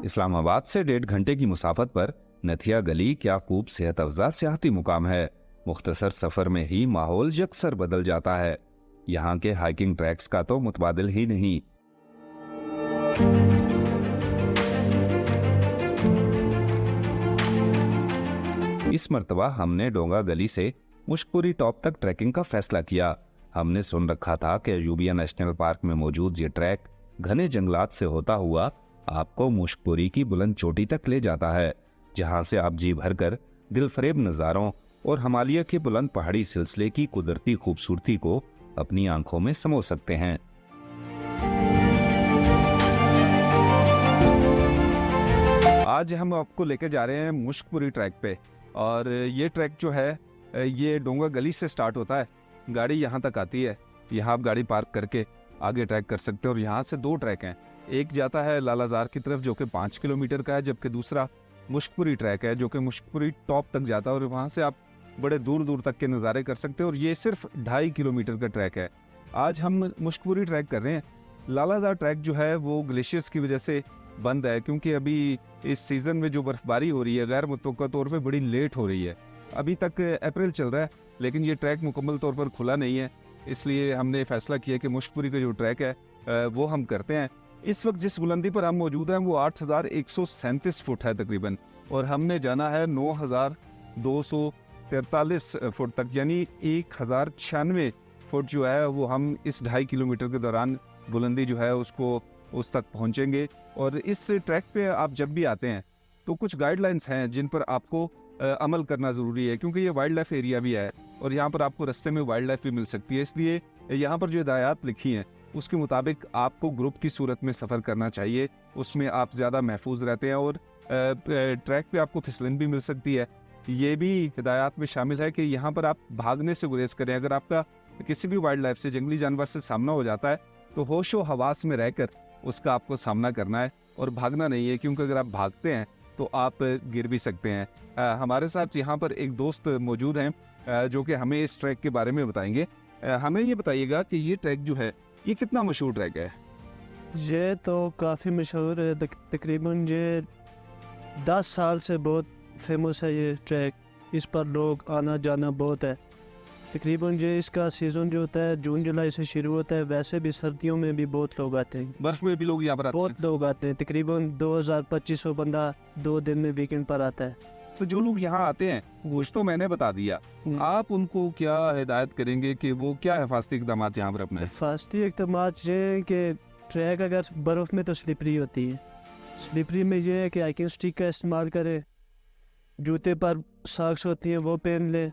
इस्लामाबाद से 1.5 घंटे की मुसाफत पर नथिया गली क्या खूब सेहत अफजा सियाहती मुकाम है। मुख्तसर सफर में ही माहौल यकसर बदल जाता है। यहाँ के हाइकिंग ट्रैक्स का तो मुतबादिल ही नहीं। इस मर्तबा हमने डोंगा गली से मुश्कपुरी टॉप तक ट्रैकिंग का फैसला किया। हमने सुन रखा था कि यूबिया नेशनल पार्क में मौजूद ये ट्रैक घने जंगलात से होता हुआ आपको मुश्कपुरी की बुलंद चोटी तक ले जाता है, जहां से आप जी भरकर दिलफरेब नज़ारों और हिमालय के बुलंद पहाड़ी सिलसिले की कुदरती खूबसूरती को अपनी आंखों में समो सकते हैं। आज हम आपको लेकर जा रहे हैं मुश्कपुरी ट्रैक पे, और ये ट्रैक जो है ये डोंगा गली से स्टार्ट होता है। गाड़ी यहाँ तक आती है, यहाँ आप गाड़ी पार्क करके आगे ट्रैक कर सकते हैं। और यहाँ से 2 ट्रैक हैं, एक जाता है लालाजार की तरफ जो कि 5 किलोमीटर का है, जबकि दूसरा मुश्कपुरी ट्रैक है जो कि मुश्कपुरी टॉप तक जाता है और वहाँ से आप बड़े दूर दूर तक के नज़ारे कर सकते हैं। और ये सिर्फ 2.5 किलोमीटर का ट्रैक है। आज हम मुश्कपुरी ट्रैक कर रहे हैं। लालाजार ट्रैक जो है वो ग्लेशियर्स की वजह से बंद है, क्योंकि अभी इस सीज़न में जो बर्फबारी हो रही है गैर मुतवक्का तौर पे बड़ी लेट हो रही है। अभी तक अप्रैल चल रहा है, लेकिन ये ट्रैक मुकम्मल तौर पर खुला नहीं है। इसलिए हमने फैसला किया कि मुश्कपुरी का जो ट्रैक है वो हम करते हैं। इस वक्त जिस बुलंदी पर हम मौजूद हैं वो 8,137 फुट है तकरीबन, और हमने जाना है 9,243 फुट तक, यानी 1,096 फुट जो है वो हम इस 2.5 किलोमीटर के दौरान बुलंदी जो है उसको उस तक पहुंचेंगे। और इस ट्रैक पे आप जब भी आते हैं तो कुछ गाइडलाइंस हैं जिन पर आपको अमल करना ज़रूरी है, क्योंकि ये वाइल्ड लाइफ एरिया भी है और यहाँ पर आपको रास्ते में वाइल्ड लाइफ भी मिल सकती है। इसलिए यहाँ पर जो हिदायत लिखी हैं उसके मुताबिक आपको ग्रुप की सूरत में सफ़र करना चाहिए, उसमें आप ज़्यादा महफूज रहते हैं। और ट्रैक पे आपको फिसलन भी मिल सकती है। ये भी हिदायत में शामिल है कि यहाँ पर आप भागने से गुरेज करें। अगर आपका किसी भी वाइल्ड लाइफ से, जंगली जानवर से सामना हो जाता है तो होशो हवास में रहकर उसका आपको सामना करना है और भागना नहीं है, क्योंकि अगर आप भागते हैं तो आप गिर भी सकते हैं। हमारे साथ यहाँ पर एक दोस्त मौजूद हैं जो कि हमें इस ट्रैक के बारे में बताएंगे। हमें ये बताइएगा कि ये ट्रैक जो है ये कितना मशहूर ट्रैक है? ये तो काफ़ी मशहूर है, तकरीबन ये 10 साल से बहुत फेमस है ये ट्रैक। इस पर लोग आना जाना बहुत है। तकरीबन ये इसका सीज़न जो होता है जून जुलाई से शुरू होता है। वैसे भी सर्दियों में भी बहुत लोग आते हैं, बर्फ में भी लोग यहाँ पर आते हैं। बहुत लोग आते हैं। तकरीबन 2,000-2,500 बंदा 2 दिन में वीकेंड पर आता है। तो जो लोग यहाँ आते हैं कुछ तो मैंने बता दिया, आप उनको क्या हिदायत करेंगे कि वो क्या हिफाजती इक़दाम यहाँ पर अपनाएं? हिफाजती इक़दाम ये हैं कि ट्रैक अगर बर्फ़ में तो स्लिपरी होती है। स्लिपरी में ये है कि हाइकिंग स्टिक का इस्तेमाल करें, जूते पर सॉक्स होती हैं वो पहन लें,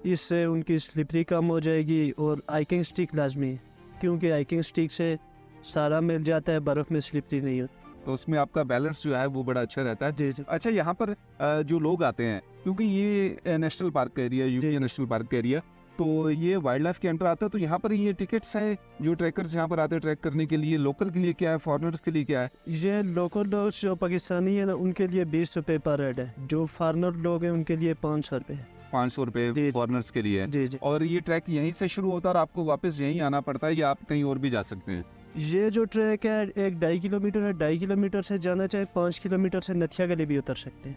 इससे उनकी स्लिपरी कम हो जाएगी। और हाइकिंग स्टिक लाजमी है, क्योंकि हाइकिंग स्टिक से सारा मिल जाता है, बर्फ़ में स्लिपरी नहीं होती, तो उसमें आपका बैलेंस जो है वो बड़ा अच्छा रहता है। जी जी। अच्छा, यहाँ पर जो लोग आते हैं, क्योंकि ये नेशनल पार्क का एरिया, यूपी नेशनल पार्क का एरिया, तो ये वाइल्ड लाइफ के अंडर आता है। तो यहाँ पर ये टिकट्स हैं जो ट्रैकर्स यहाँ पर आते हैं ट्रैक करने के लिए, लोकल के लिए क्या है, फॉरेनर्स के लिए क्या है? ये लोकल लोग जो पाकिस्तानी है ना उनके लिए 20 रुपये पर हेड है, जो फॉरेनर लोग हैं उनके लिए 500 रुपये है। 500 रुपये फॉरेनर्स के लिए है। जी जी। और ये ट्रैक यहीं से शुरू होता है और आपको वापस यहीं आना पड़ता है, या आप कहीं और भी जा सकते हैं? ये जो ट्रैक है एक 2.5 किलोमीटर है। 2.5 किलोमीटर से जाना चाहे 5 किलोमीटर से नथिया गली भी उतर सकते हैं,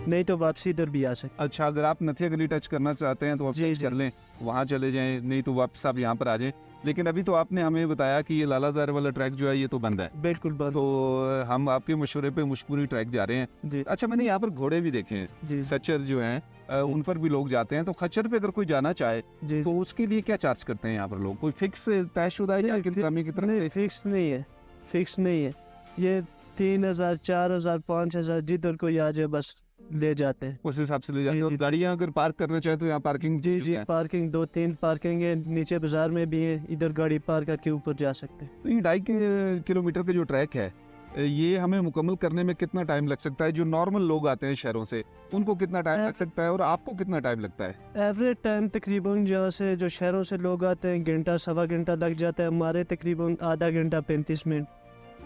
नहीं तो वापसी इधर भी आ सकते। अच्छा, अगर आप नथिया गली टच करना चाहते हैं तो आप टच कर लें, वहाँ चले जाएं, नहीं तो वापस आप यहाँ पर आ जाएं। लेकिन अभी तो आपने हमें बताया कि ये लालाजार वाला ट्रैक जो है ये तो बंद है। बिल्कुल बंद। तो हम आपके मशवरे पे मुश्कपुरी ट्रैक जा रहे हैं जी। अच्छा, मैंने यहाँ पर घोड़े भी देखे हैं जी। खच्चर जो हैं उन पर भी लोग जाते हैं। तो खच्चर पे अगर कोई जाना चाहे जी तो उसके लिए क्या चार्ज करते हैं यहाँ पर लोग? कोई फिक्स तयशुदा है या इंतजामी की तरफ? नहीं, फिक्स नहीं है, फिक्स नहीं है। ये 3,000, 4,000, 5,000 जिधर कोई आ जाए बस ले जाते हैं, उस हिसाब से ले जाते हैं। और गाड़ियाँ अगर पार्क करना चाहे तो यहाँ पार्किंग? जी जी, पार्किंग 2-3 पार्किंग है, नीचे बाजार में भी है, इधर गाड़ी पार्क करके ऊपर जा सकते हैं। तो ये 2.5 किलोमीटर का जो ट्रैक है ये हमें मुकम्मल करने में कितना टाइम लग सकता है? जो नॉर्मल लोग आते हैं शहरों से उनको कितना टाइम लग सकता है और आपको कितना टाइम लगता है? एवरेज टाइम तकरीबन जहाँ से जो शहरों से लोग आते हैं घंटा सवा घंटा लग जाता है, हमारे तकरीबन आधा घंटा 35 मिनट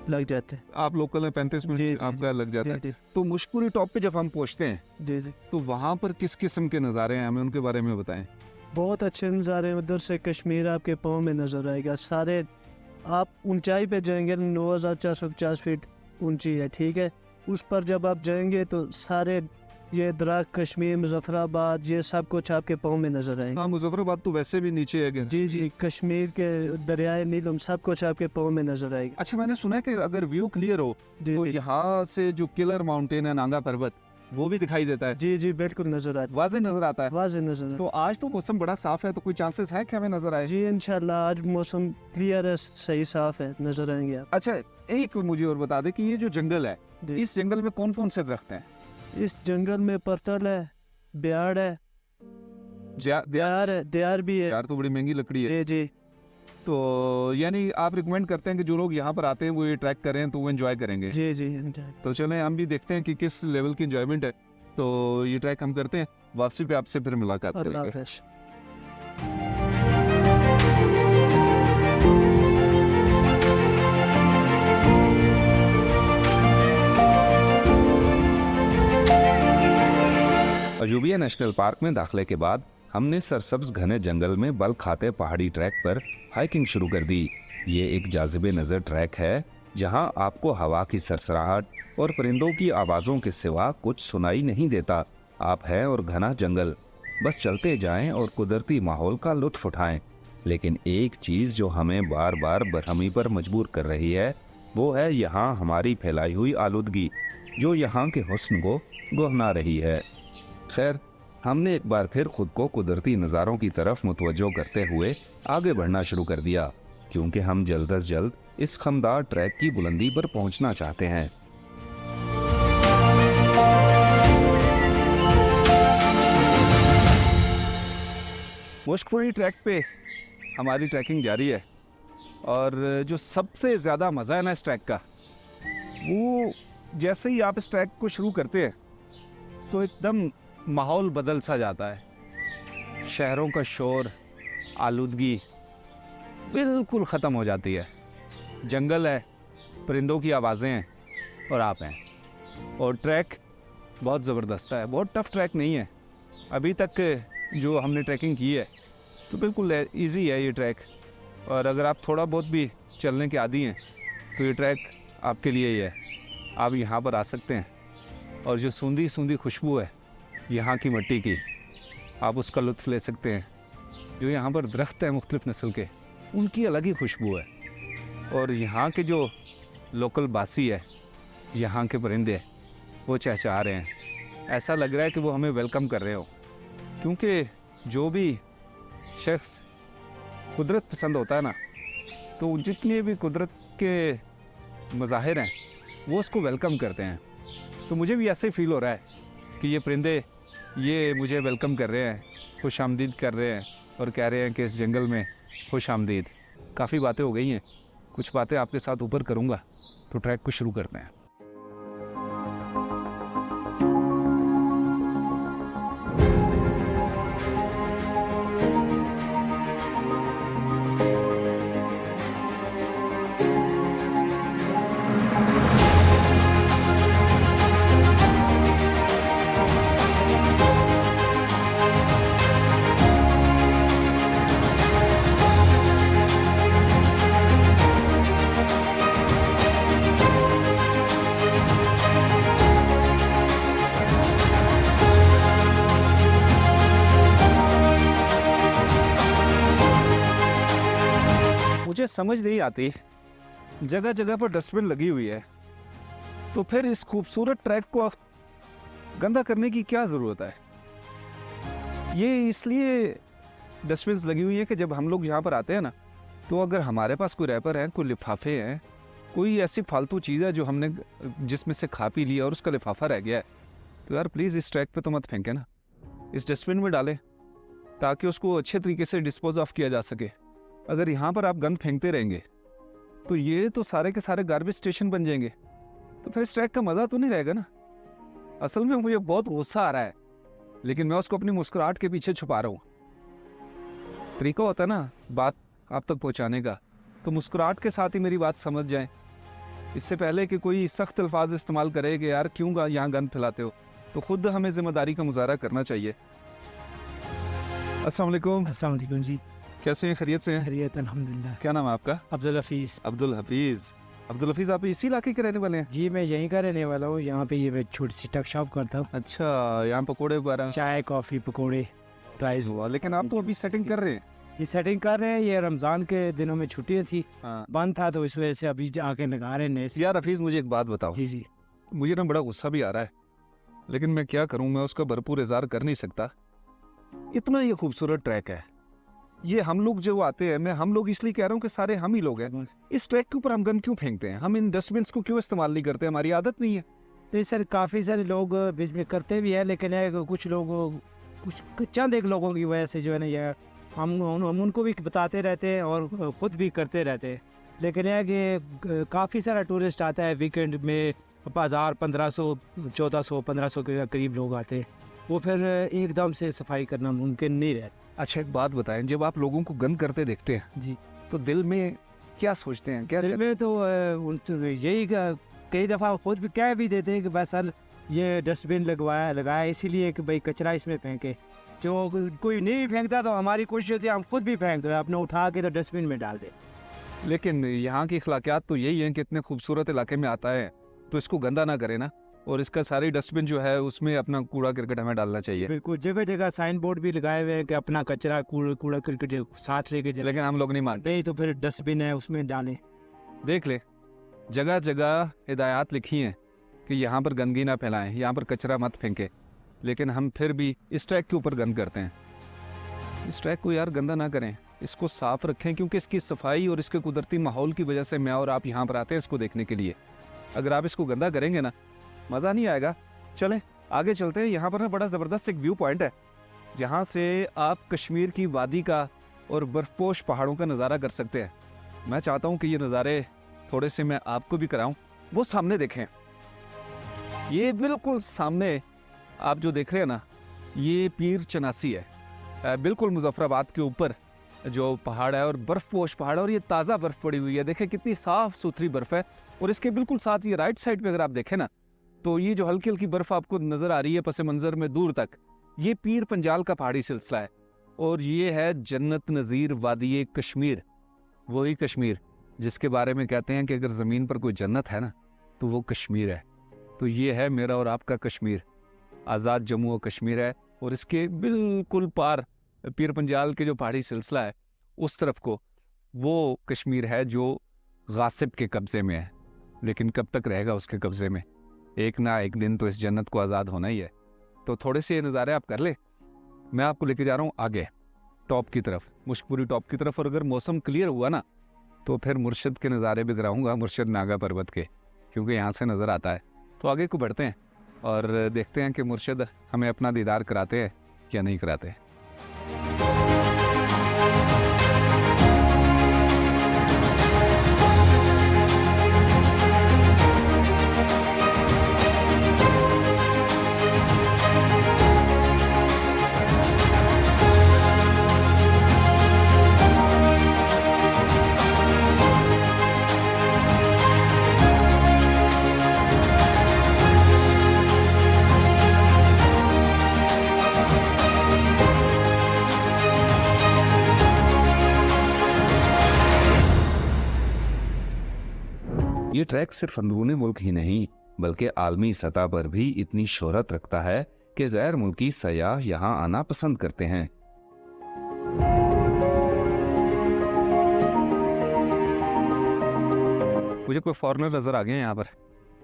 लग जाते हैं। आप लोकल है 35 मिनट आपका लग जाता है। तो मुश्कपुरी टॉप पे जब हम पहुँचते हैं जी जी, तो वहाँ पर किस किस्म के नज़ारे हैं, हमें उनके बारे में बताएं। बहुत अच्छे नज़ारे हैं। उधर से कश्मीर आपके पाँव में नज़र आएगा। सारे आप ऊंचाई पे जाएंगे 9,450 फीट ऊंची है, ठीक है। उस पर जब आप जाएंगे तो सारे ये दराख कश्मीर मुजफ्फराबाद ये सब कुछ आपके पाँव में नजर आएंगे। हाँ, मुजफ्फराबाद तो वैसे भी नीचे है गिर। जी जी, कश्मीर के दरियाए नीलम सब कुछ आपके पाँव में नजर आएगा। अच्छा, मैंने सुना है कि अगर व्यू क्लियर हो जी तो जी यहाँ से जो किलर माउंटेन है, नांगा पर्वत, वो भी दिखाई देता है, जी जी, बिल्कुल नजर आता वाज़ेह नजर आता है। है, वाज़ेह नजर आता तो आज तो मौसम बड़ा साफ है, तो कोई चांसेस है कि हमें नजर आए? है। जी इंशाल्लाह आज मौसम क्लियर है, सही साफ है, नजर आएंगे आप। अच्छा, एक मुझे और बता दे कि ये जो जंगल है, जी। इस जंगल में कौन कौन से दरख्त हैं? इस जंगल में परतल है, ब्याड़ है, यार दियार भी है। तो बड़ी महंगी लकड़ी है। जी जी तो यानी आप रिकमेंड करते हैं कि जो लोग यहाँ पर आते हैं वो ये ट्रैक करें तो वो एंजॉय करेंगे। जी जी। तो चलें हम भी देखते हैं कि किस लेवल की एंजॉयमेंट है। तो ये ट्रैक हम करते हैं, वापसी पे आपसे फिर मुलाकात अल्लाह करेंगे। हाफ़िज़। अजूबिया नेशनल पार्क में दाखिले के बाद हमने सरसब्ज घने जंगल में बल खाते पहाड़ी ट्रैक पर हाइकिंग शुरू कर दी। ये एक जाज़िबे नज़र ट्रैक है जहां आपको हवा की सरसराहट और परिंदों की आवाज़ों के सिवा कुछ सुनाई नहीं देता। आप हैं और घना जंगल, बस चलते जाएं और कुदरती माहौल का लुत्फ उठाएं। लेकिन एक चीज़ जो हमें बार बार बरहमी पर मजबूर कर रही है वो है यहाँ हमारी फैलाई हुई आलूदगी, जो यहाँ के हुस्न को गुहना रही है। खैर, हमने एक बार फिर खुद को कुदरती नज़ारों की तरफ मुतवज्जो करते हुए आगे बढ़ना शुरू कर दिया, क्योंकि हम जल्द अज जल्द इस खमदार ट्रैक की बुलंदी पर पहुंचना चाहते हैं। मुश्कपुरी ट्रैक पे हमारी ट्रैकिंग जारी है और जो सबसे ज़्यादा मज़ा है ना इस ट्रैक का, वो जैसे ही आप इस ट्रैक को शुरू करते हैं तो एकदम माहौल बदल सा जाता है। शहरों का शोर, आलूदगी बिल्कुल ख़त्म हो जाती है। जंगल है, परिंदों की आवाज़ें हैं और आप हैं। और ट्रैक बहुत ज़बरदस्त है, बहुत टफ ट्रैक नहीं है। अभी तक जो हमने ट्रैकिंग की है तो बिल्कुल इजी है ये ट्रैक। और अगर आप थोड़ा बहुत भी चलने के आदी हैं तो ये ट्रैक आपके लिए ही है। आप यहाँ पर आ सकते हैं और जो सूंधी सूंधी खुशबू है यहाँ की मिट्टी की, आप उसका लुत्फ़ ले सकते हैं। जो यहाँ पर दरख्त हैं मुख्तलिफ़ नस्ल के, उनकी अलग ही खुशबू है। और यहाँ के जो लोकल बासी है, यहाँ के परिंदे, वो चहचहा रहे हैं। ऐसा लग रहा है कि वो हमें वेलकम कर रहे हो, क्योंकि जो भी शख्स कुदरत पसंद होता है ना, तो जितने भी कुदरत के मज़ाहिर हैं वो उसको वेलकम करते हैं। तो मुझे भी ऐसे फील हो रहा है कि ये परिंदे ये मुझे वेलकम कर रहे हैं, खुश आमदीद कर रहे हैं और कह रहे हैं कि इस जंगल में खुश आमदीद। काफ़ी बातें हो गई हैं, कुछ बातें आपके साथ ऊपर करूँगा, तो ट्रैक को शुरू करते हैं। मुझे समझ नहीं आती, जगह जगह पर डस्टबिन लगी हुई है, तो फिर इस खूबसूरत ट्रैक को गंदा करने की क्या ज़रूरत है? ये इसलिए डस्टबिन लगी हुई है कि जब हम लोग यहाँ पर आते हैं ना, तो अगर हमारे पास कोई रैपर है, कोई लिफाफे हैं, कोई ऐसी फालतू चीज़ है जो हमने जिसमें से खा पी लिया और उसका लिफाफा रह गया है, तो यार प्लीज़ इस ट्रैक पे तो मत फेंकें ना, इस डस्टबिन में डालें ताकि उसको अच्छे तरीके से डिस्पोज ऑफ किया जा सके। अगर यहाँ पर आप गंद फेंकते रहेंगे तो ये तो सारे के सारे गार्बेज स्टेशन बन जाएंगे, तो फिर इस ट्रैक का मज़ा तो नहीं रहेगा ना। असल में मुझे बहुत गुस्सा आ रहा है, लेकिन मैं उसको अपनी मुस्कुराहट के पीछे छुपा रहा हूँ। तरीका होता है ना बात आप तक पहुँचाने का, तो मुस्कुराहट के साथ ही मेरी बात समझ जाएं, इससे पहले कि कोई सख्त अल्फाज इस्तेमाल करे कि यार क्यों यहाँ गंद फैलाते हो। तो खुद हमें जिम्मेदारी का मुजाहरा करना चाहिए। अस्सलाम वालेकुम। अस्सलाम वालेकुम जी। कैसे हैं, खैरियत से हैं? खैरियत अल्हम्दुलिल्लाह। क्या नाम है आपका? अब्दुल हफीज़। अब्दुल हफीज़। अब्दुल हफीज़, आप इसी इलाके के रहने वाले हैं? जी मैं यहीं का रहने वाला हूँ। यहाँ पे ये मैं छोटी सी टक शॉप करता हूँ। अच्छा, यहाँ पकोड़े वगैरह चाय कॉफ़ी पकोड़े प्राइस हुआ, लेकिन आप तो अभी सेटिंग कर रहे हैं। ये सेटिंग कर रहे हैं। ये रमज़ान के दिनों में छुट्टियाँ थी, हाँ। बंद था, तो इस वजह से अभी आके लगा रहे हैं नए से। यार हफीज़, मुझे एक बात बताओ। जी जी। मुझे ना बड़ा गुस्सा भी आ रहा है, लेकिन मैं क्या करूं, मैं उसका भरपूर इज़हार कर नहीं सकता। इतना ये खूबसूरत ट्रैक है, ये हम लोग जो आते हैं, मैं हम लोग इसलिए कह रहा हूँ कि सारे हम ही लोग हैं। इस ट्रैक के ऊपर हम गंद क्यों फेंकते हैं? हम इन डस्टबिन को क्यों इस्तेमाल नहीं करते? हमारी आदत नहीं है। तो सर काफ़ी सारे लोग बीच में करते भी हैं, लेकिन है कि कुछ लोग, कुछ चंद एक लोगों की वजह से जो है ना, ये हम उनको भी बताते रहते हैं और ख़ुद भी करते रहते हैं। लेकिन है कि काफ़ी सारा टूरिस्ट आता है वीकेंड में, 1000, 1500, 1400, 1500 के करीब लोग आते हैं। वो फिर एकदम से सफाई करना मुमकिन नहीं रहता। अच्छा, एक बात बताएं, जब आप लोगों को गंद करते देखते हैं जी, तो दिल में क्या सोचते हैं? क्या दिल में तो यही कई दफ़ा खुद भी कह भी देते हैं कि बस सर ये डस्टबिन लगाया इसीलिए कि भाई कचरा इसमें फेंके। जो कोई नहीं फेंकता तो हमारी कोशिश होती है हम खुद भी फेंक दें, अपने उठा के तो डस्टबिन में डाल दें। लेकिन यहाँ की अखलाकियात तो यही है कि इतने खूबसूरत इलाके में आता है तो इसको गंदा ना करे ना, और इसका सारी डस्टबिन जो है उसमें अपना कूड़ा करकट हमें डालना चाहिए। बिल्कुल, जगह जगह साइन बोर्ड भी लगाए हुए हैं कि अपना कचरा कूड़ा करकट साथ लेके जाए। लेकिन हम लोग नहीं मानते। नहीं तो फिर डस्टबिन है उसमें डालें। देख ले, जगह जगह हिदायत लिखी हैं कि यहाँ पर गंदगी ना फैलाएं, यहाँ पर कचरा मत फेंके, लेकिन हम फिर भी इस ट्रैक के ऊपर गंद करते हैं। इस ट्रैक को यार गंदा ना करें, इसको साफ रखें, क्योंकि इसकी सफाई और इसके कुदरती माहौल की वजह से मैं और आप यहाँ पर आते हैं इसको देखने के लिए। अगर आप इसको गंदा करेंगे ना, मज़ा नहीं आएगा। चलें आगे चलते हैं। यहाँ पर ना बड़ा ज़बरदस्त एक व्यू पॉइंट है, जहाँ से आप कश्मीर की वादी का और बर्फपोश पहाड़ों का नज़ारा कर सकते हैं। मैं चाहता हूँ कि ये नज़ारे थोड़े से मैं आपको भी कराऊँ। वो सामने देखें, ये बिल्कुल सामने आप जो देख रहे हैं ना, ये पीर चनासी है, बिल्कुल मुजफ्फराबाद के ऊपर जो पहाड़ है और बर्फपोश पहाड़, और ये ताज़ा बर्फ़ पड़ी हुई है। देखें कितनी साफ़ सुथरी बर्फ़ है। और इसके बिल्कुल साथ ये राइट साइड पे अगर आप देखें ना, तो ये जो हल्की हल्की बर्फ़ आपको नज़र आ रही है पस मंज़र में दूर तक, ये पीर पंजाल का पहाड़ी सिलसिला है। और ये है जन्नत नज़ीर वादी कश्मीर, वही कश्मीर जिसके बारे में कहते हैं कि अगर ज़मीन पर कोई जन्नत है ना तो वो कश्मीर है। तो ये है मेरा और आपका कश्मीर, आज़ाद जम्मू और कश्मीर है। और इसके बिल्कुल पार पीर पंजाल के जो पहाड़ी सिलसिला है उस तरफ को, वो कश्मीर है जो गासिब के कब्ज़े में है। लेकिन कब तक रहेगा उसके कब्ज़े में? एक ना एक दिन तो इस जन्नत को आज़ाद होना ही है। तो थोड़े से ये नज़ारे आप कर ले। मैं आपको लेके जा रहा हूँ आगे टॉप की तरफ, मुश्कपुरी टॉप की तरफ। और अगर मौसम क्लियर हुआ ना तो फिर मुर्शिद के नज़ारे भी कराऊँगा, मुर्शिद नागा पर्वत के, क्योंकि यहाँ से नज़र आता है। तो आगे को बढ़ते हैं और देखते हैं कि मुर्शिद हमें अपना दीदार कराते हैं या नहीं कराते। ये ट्रैक सिर्फ अंदरूनी मुल्क ही नहीं बल्कि आलमी सतह पर भी इतनी शोहरत रखता है कि गैर मुल्की सयाह यहाँ आना पसंद करते हैं। मुझे कोई फॉरेनर नज़र आ गए हैं यहाँ पर,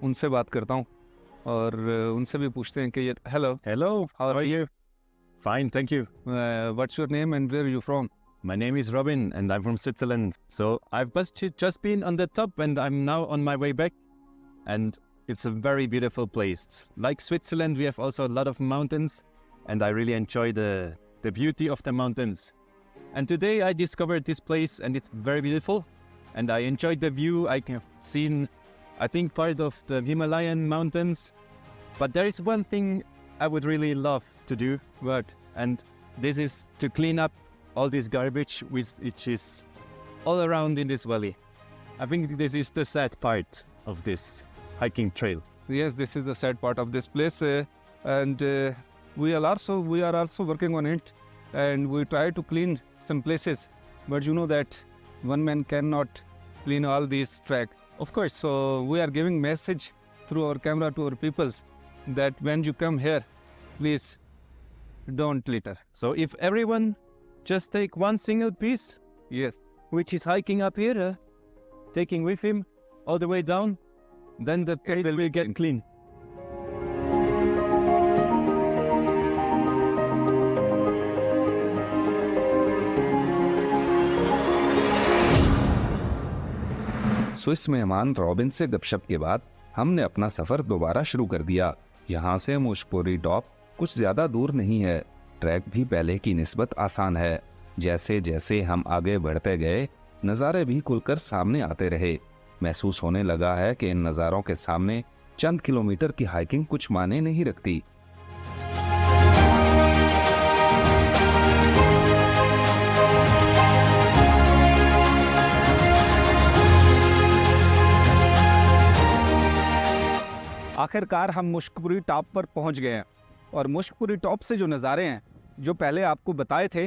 उनसे बात करता हूँ और उनसे भी पूछते हैं कि ये hello Hello, how are you? Fine, thank you. What's your name and where you from? My name is Robin and I'm from Switzerland. So I've just been on the top and I'm now on my way back. And it's a very beautiful place. Like Switzerland, we have also a lot of mountains and I really enjoy the beauty of the mountains. And today I discovered this place and it's very beautiful. And I enjoyed the view. I have seen, I think, part of the Himalayan mountains. But there is one thing I would really love to do. What? And this is to clean up all this garbage which is all around in this valley. I think this is the sad part of this hiking trail. Yes, this is the sad part of this place, and we are also working on it, and we try to clean some places. But you know that one man cannot clean all these track, Of course, so we are giving message through our camera to our peoples that when you come here, please don't litter. So if everyone just take one single piece, Yes. which is hiking up here, taking with him all the way down, then the place will get clean. Swiss मेहमान robin से गपशप के बाद हमने अपना सफर दोबारा शुरू कर दिया। यहाँ से मुशपुरी टॉप कुछ ज्यादा दूर नहीं है। ट्रैक भी पहले की निस्बत आसान है। जैसे जैसे हम आगे बढ़ते गए नज़ारे भी खुलकर सामने आते रहे। महसूस होने लगा है कि इन नज़ारों के सामने चंद किलोमीटर की हाइकिंग कुछ मायने नहीं रखती। आखिरकार हम मुश्कपुरी टॉप पर पहुंच गए हैं और मुश्कपुरी टॉप से जो नज़ारे हैं जो पहले आपको बताए थे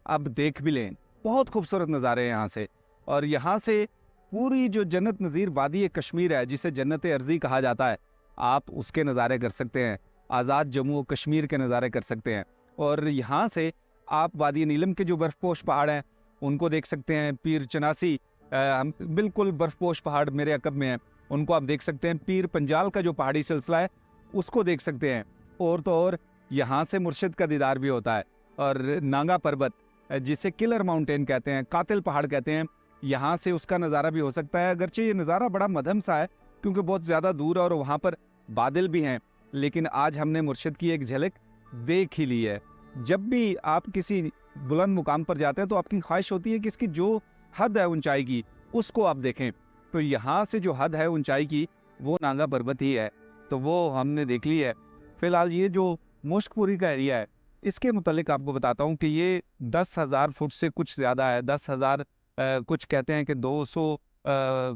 अब देख भी लें। बहुत खूबसूरत नज़ारे हैं यहाँ से। और यहाँ से पूरी जो जन्नत नज़ीर वादी कश्मीर है जिसे जन्नत अर्ज़ी कहा जाता है, आप उसके नज़ारे कर सकते हैं। आज़ाद जम्मू कश्मीर के नज़ारे कर सकते हैं। और यहाँ से आप वादी नीलम के जो बर्फ़पोश पहाड़ हैं उनको देख सकते हैं। पीर चनासी बिल्कुल बर्फ़पोश पहाड़ मेरे अकब में है, उनको आप देख सकते हैं। पीर पंजाल का जो पहाड़ी सिलसिला है उसको देख सकते हैं। और तो और यहाँ से मुर्शिद का दीदार भी होता है। और नांगा पर्वत जिसे किलर माउंटेन कहते हैं, कातिल पहाड़ कहते हैं, यहाँ से उसका नज़ारा भी हो सकता है। अगरचे ये नज़ारा बड़ा मध्यम सा है क्योंकि बहुत ज़्यादा दूर है और वहाँ पर बादल भी हैं, लेकिन आज हमने मुर्शिद की एक झलक देख ही ली है। जब भी आप किसी बुलंद मुकाम पर जाते हैं तो आपकी ख्वाहिश होती है कि इसकी जो हद है ऊंचाई की उसको आप देखें। तो यहाँ से जो हद है ऊंचाई की वो नांगा पर्वत ही है, तो वो हमने देख ली है। फिलहाल ये जो मुश्कपुरी का एरिया है इसके मुतालिक आपको बताता हूँ कि ये 10,000 फुट से कुछ ज़्यादा है। 10,000 कुछ कहते हैं कि 200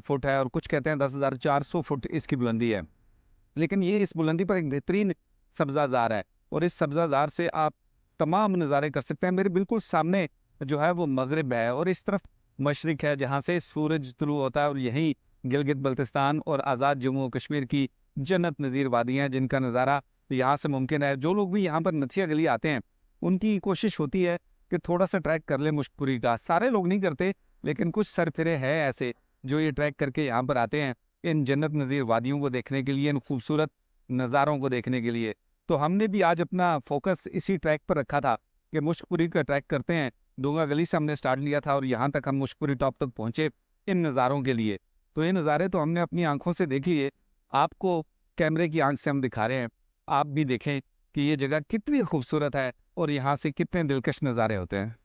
फुट है और कुछ कहते हैं 10,400 फुट इसकी बुलंदी है। लेकिन ये इस बुलंदी पर एक बेहतरीन सब्ज़ाज़ार है और इस सब्ज़ाज़ार से आप तमाम नज़ारे कर सकते हैं। मेरे बिल्कुल सामने जो है वो मगरिब है और इस तरफ मशरिक है जहाँ से सूरज तुलू होता है। और यहीं गिलगित बल्तिस्तान और आज़ाद जम्मू कश्मीर की जन्नत नज़ीर वादियाँ हैं जिनका नज़ारा यहाँ से मुमकिन है। जो लोग भी यहाँ पर नथिया गली आते हैं उनकी कोशिश होती है कि थोड़ा सा ट्रैक कर ले मुश्कपुरी का। सारे लोग नहीं करते लेकिन कुछ सरफिरे हैं ऐसे जो ये ट्रैक करके यहाँ पर आते हैं इन जन्नत नज़ीर वादियों को देखने के लिए, इन खूबसूरत नज़ारों को देखने के लिए। तो हमने भी आज अपना फोकस इसी ट्रैक पर रखा था कि मुश्कपुरी का ट्रैक करते हैं। डोंगा गली से हमने स्टार्ट लिया था और यहाँ तक हम मुश्कपुरी टॉप तक पहुँचे इन नज़ारों के लिए। तो ये नज़ारे तो हमने अपनी आंखों से देख लिए, आपको कैमरे की आंख से हम दिखा रहे हैं। आप भी देखें कि ये जगह कितनी खूबसूरत है और यहाँ से कितने दिलकश नज़ारे होते हैं।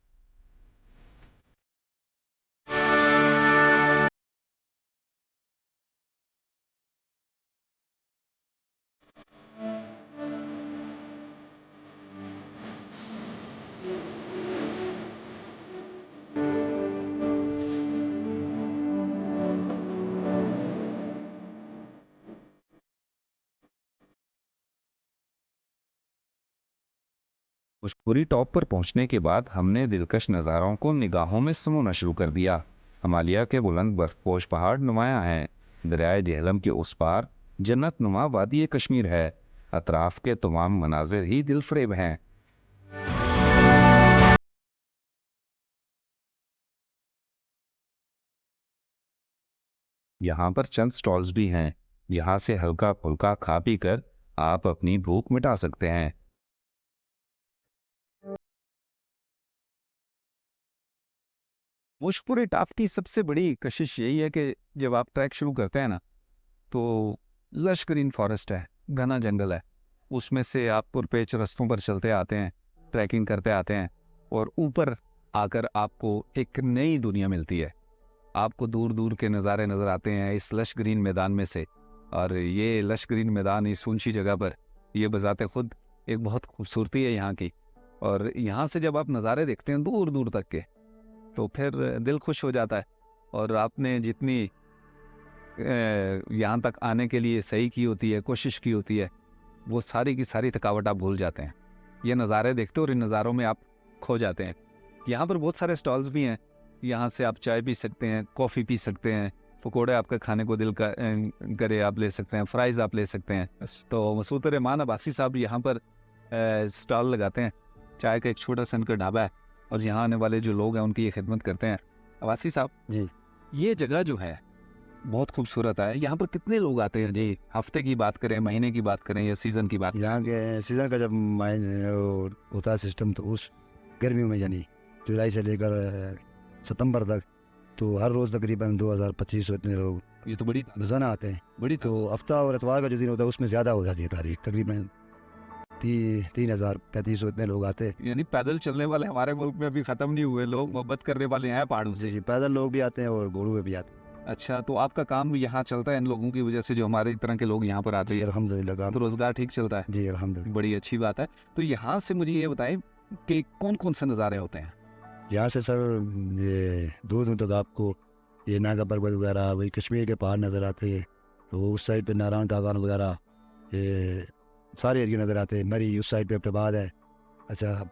मुश्कपुरी टॉप पर पहुंचने के बाद हमने दिलकश नज़ारों को निगाहों में समोना शुरू कर दिया। हिमालय के बुलंद बर्फपोश पहाड़ नुमाया हैं। दरियाए झेलम के उस पार जन्नत नुमा वादी कश्मीर है। अतराफ के तमाम मनाजिर ही दिलफरेब हैं। यहाँ पर चंद स्टॉल्स भी हैं, यहाँ से हल्का फुल्का खा पी कर आप अपनी भूख मिटा सकते हैं। मुश्कपुरी टॉप की सबसे बड़ी कशिश यही है कि जब आप ट्रैक शुरू करते हैं ना तो लश ग्रीन फॉरेस्ट है, घना जंगल है, उसमें से आप पुरपेच रस्तों पर चलते आते हैं, ट्रैकिंग करते आते हैं और ऊपर आकर आपको एक नई दुनिया मिलती है। आपको दूर दूर के नज़ारे नज़र आते हैं इस लश ग्रीन मैदान में से। और ये लश ग्रीन मैदान इस ऊंची जगह पर ये बजाते खुद एक बहुत खूबसूरती है यहाँ की। और यहाँ से जब आप नज़ारे देखते हैं दूर दूर तक के तो फिर दिल खुश हो जाता है। और आपने जितनी यहाँ तक आने के लिए सही की होती है, कोशिश की होती है, वो सारी की सारी थकावट आप भूल जाते हैं। ये नज़ारे देखते हो और इन नज़ारों में आप खो जाते हैं। यहाँ पर बहुत सारे स्टॉल्स भी हैं, यहाँ से आप चाय पी सकते हैं, कॉफ़ी पी सकते हैं, पकोड़े आपका खाने को दिल का करे आप ले सकते हैं, फ्राइज़ आप ले सकते हैं। तो मसूद रहमान अब्बासी साहब यहाँ पर स्टॉल लगाते हैं, चाय का एक छोटा सा इनका ढाबा है और यहाँ आने वाले जो लोग हैं उनकी ये खिदमत करते हैं। अब्बासी साहब जी, ये जगह जो है बहुत खूबसूरत है, यहाँ पर कितने लोग आते हैं जी? हफ्ते की बात करें, महीने की बात करें या सीज़न की बात? यहाँ के सीज़न का जब होता है सिस्टम, तो उस गर्मियों में यानी जुलाई से लेकर सितंबर तक, तो हर रोज़ तकरीबन 2000-2500 इतने लोग ये तो बड़ी रोज़ाना आते हैं। बड़ी तो हफ्ता और इतवार का जो दिन होता है उसमें ज़्यादा हो जाती है तारीख, तकरीबन 3000-3500 इतने लोग आते हैं। यानी पैदल चलने वाले हमारे मुल्क में अभी ख़त्म नहीं हुए, लोग मोहब्बत करने वाले हैं पहाड़ों से। जी, पैदल लोग भी आते हैं और घोड़ों पे भी आते हैं। अच्छा, तो आपका काम यहाँ चलता है इन लोगों की वजह से, जो हमारे तरह के लोग यहाँ पर आते जी, हैं, अल्हम्दुलिल्लाह काम, तो रोज़गार ठीक चलता है? जी अल्हम्दुलिल्लाह। बड़ी अच्छी बात है। तो यहाँ से मुझे ये बताएं कि कौन कौन से नज़ारे होते हैं? यहाँ से सर ये दूर दूर तक आपको ये नागा पर्वत वगैरह, वही कश्मीर के पहाड़ नज़र आते हैं। तो उस साइड पे नारायण कागान वगैरह, ये सारे एरिया नज़र आते हैं। मरी उस साइड पे अब्टाबाद है। अच्छा,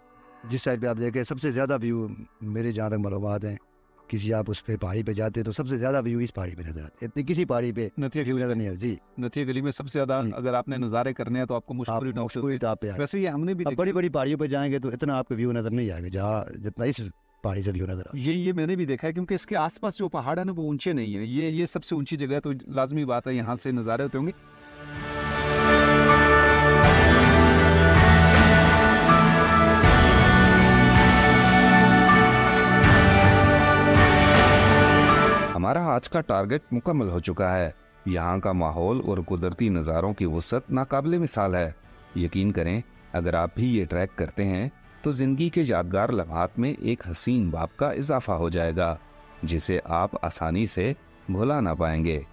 जिस साइड पे आप देखें सबसे ज़्यादा व्यू, मेरे जहाँ तक मालूमात हैं, किसी आप उस पे पहाड़ी पे जाते हैं तो सबसे ज़्यादा व्यू इस पहाड़ी पे नज़र आते हैं। इतनी किसी पहाड़ी पे नथिया व्यू नज़र नहीं आता। जी, नथिया गली में सबसे ज़्यादा जी। अगर आपने नज़ारे करने हैं तो आपको आप मुश्किल टॉप पे आए। वैसे ये हमने भी अब देखा। बड़ी बड़ी पहाड़ियों पे जाएंगे तो इतना आपको व्यू नज़र नहीं आएगा जहाँ जितना इस पहाड़ी से व्यू नज़र आता ये मैंने भी देखा है, क्योंकि इसके आसपास जो पहाड़ है ना वो ऊंचे नहीं है। ये सबसे ऊंची जगह है, तो लाजमी बात है यहाँ से नज़ारे होते होंगे। हमारा आज का टारगेट मुकम्मल हो चुका है। यहाँ का माहौल और कुदरती नज़ारों की वुसअत नाकाबिले मिसाल है। यकीन करें, अगर आप भी ये ट्रैक करते हैं तो ज़िंदगी के यादगार लम्हात में एक हसीन बाब का इजाफा हो जाएगा, जिसे आप आसानी से भुला ना पाएंगे।